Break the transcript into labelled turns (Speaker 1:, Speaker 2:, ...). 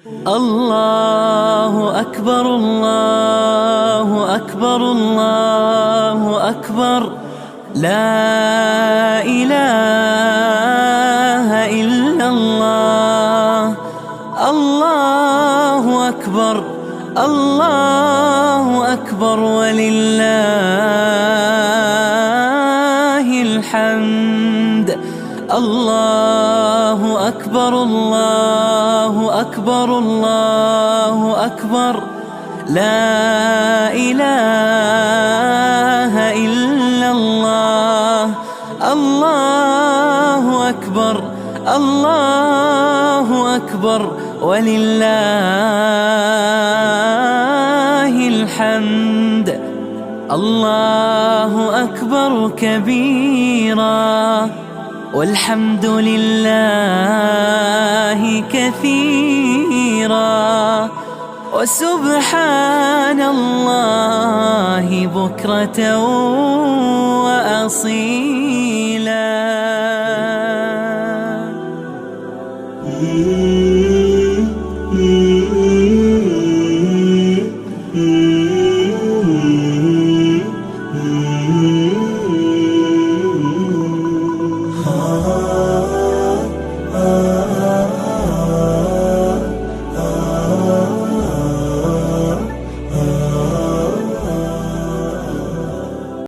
Speaker 1: الله أكبر الله أكبر الله أكبر، لا إله إلا الله. الله أكبر الله أكبر ولله الحمد. الله أكبر الله أكبر الله أكبر، لا إله إلا الله. الله أكبر الله أكبر ولله الحمد. الله أكبر كبيرا والحمد لله كثيرا، وسبحان الله بكرة وأصيلا.